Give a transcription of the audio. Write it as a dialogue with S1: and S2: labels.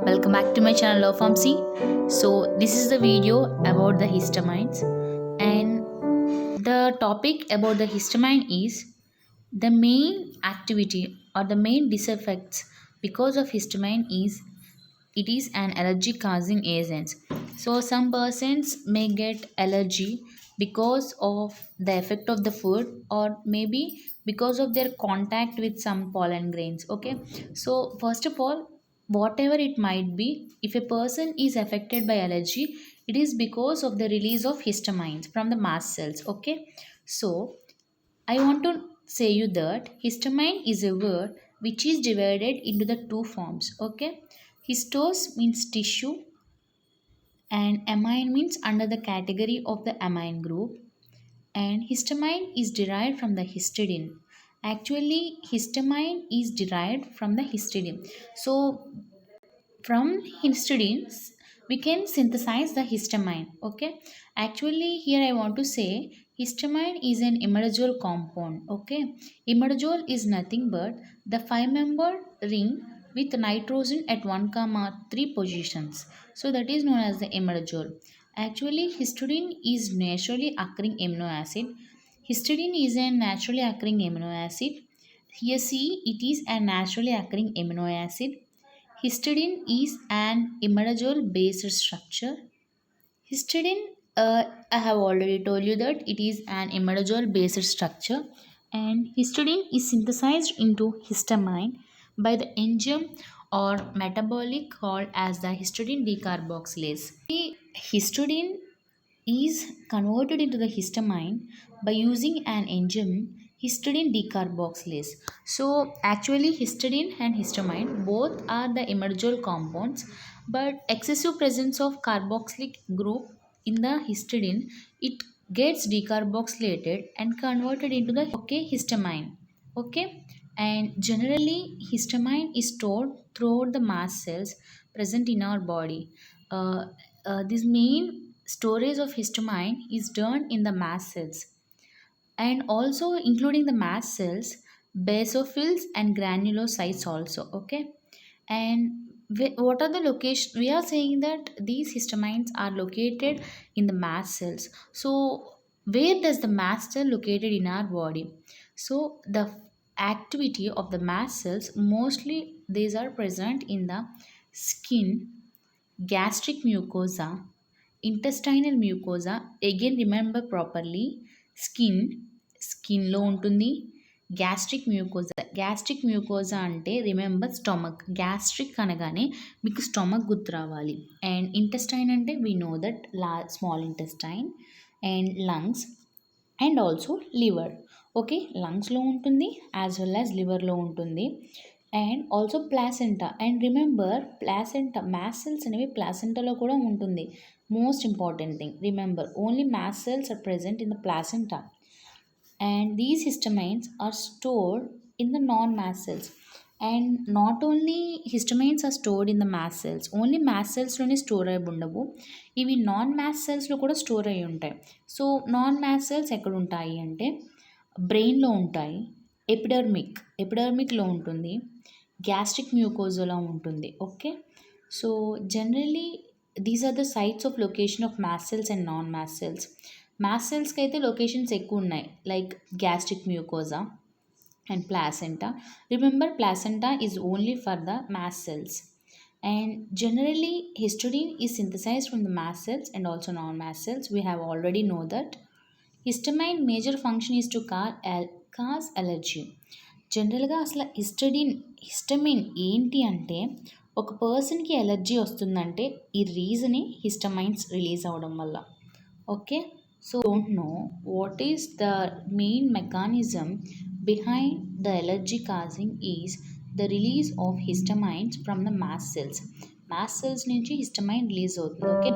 S1: Welcome back to my channel Love Pharmacy. So this is the video about the histamines, and the topic about the histamine is the main activity or the main disaffects because of histamine is it is an allergy causing agent. So some persons may get allergy because of the effect of the food, or maybe because of their contact with some pollen grains. Okay, so first of all, whatever it might be, if a person is affected by allergy, it is because of the release of histamines from the mast cells. Okay, so I want to say you that histamine is a word which is divided into the two forms. Okay, histose means tissue and amine means under the category of the amine group, and histamine is derived from the histidine. Actually, histamine is derived from the histidine. So from histidines we can synthesize the histamine. Okay, actually here I want to say histamine is an imidazole compound. Okay, imidazole is nothing but the 5-membered ring with nitrogen at 1 comma 3 positions, so that is known as the imidazole. Actually histidine is naturally occurring amino acid. Histidine is a naturally occurring amino acid. Here see, it is a naturally occurring amino acid. Histidine is an imidazole based structure. Histidine, I have already told you that it is an imidazole based structure, and histidine is synthesized into histamine by the enzyme or metabolic called as the histidine decarboxylase. The histidine is converted into the histamine by using an enzyme histidine decarboxylase. So actually histidine and histamine both are the imidazole compounds, but excessive presence of carboxylic group in the histidine, it gets decarboxylated and converted into the histamine. Okay, and generally histamine is stored throughout the mast cells present in our body. uh, this main storage of histamine is done in the mast cells, and also including the mast cells, basophils and granulocytes also. Okay, and what are the location, we are saying that these histamines are located in the mast cells. So where does the mast cell located in our body? So the activity of the mast cells, mostly these are present in the skin, gastric mucosa, intestinal mucosa. Again remember properly, skin, స్కిన్లో ఉంటుంది. Gastric mucosa అంటే remember stomach. Gastric అనగానే మీకు stomach గుర్తు రావాలి. And intestine అంటే we know that small intestine, and lungs, and also liver. Okay, లంగ్స్లో ఉంటుంది యాజ్ వెల్ యాజ్ లివర్లో ఉంటుంది. And also placenta. And remember placenta, mast cells అనేవి ప్లాసెంటాలో కూడా ఉంటుంది. Most important thing, remember only mast cells are present in the placenta, and these histamines are stored in the non-mast cells. And not only histamines are stored in the mast cells, only mast cells లోనే store అయి ఉండవు, ఇవి non mast సెల్స్లో కూడా store అయి ఉంటాయి. So non mast cells ఎక్కడ ఉంటాయి అంటే బ్రెయిన్లో ఉంటాయి, ఎపిడర్మిక్లో ఉంటుంది, గ్యాస్ట్రిక్ మ్యూకోజోలా ఉంటుంది. Okay, so generally these are the sites of location of mast cells and non mast cells. Mast సెల్స్కి అయితే లొకేషన్స్ ఎక్కువ ఉన్నాయి, like gastric mucosa and placenta. Remember placenta is only for the mast cells. And generally histidine is synthesized from the mast cells and also non-mast cells. We have already know that histamine major function is to cause allergy. జనరల్గా అసలు histamine ఏంటి అంటే, ఒక పర్సన్కి allergy వస్తుందంటే ఈ రీజనే histamines release అవ్వడం వల్ల. Okay, so don't know what is the main mechanism behind the allergy causing is the release of histamines from the mast cells. Mast cells నుంచి histamine రిలీజ్ అవుతుంది. ఓకే,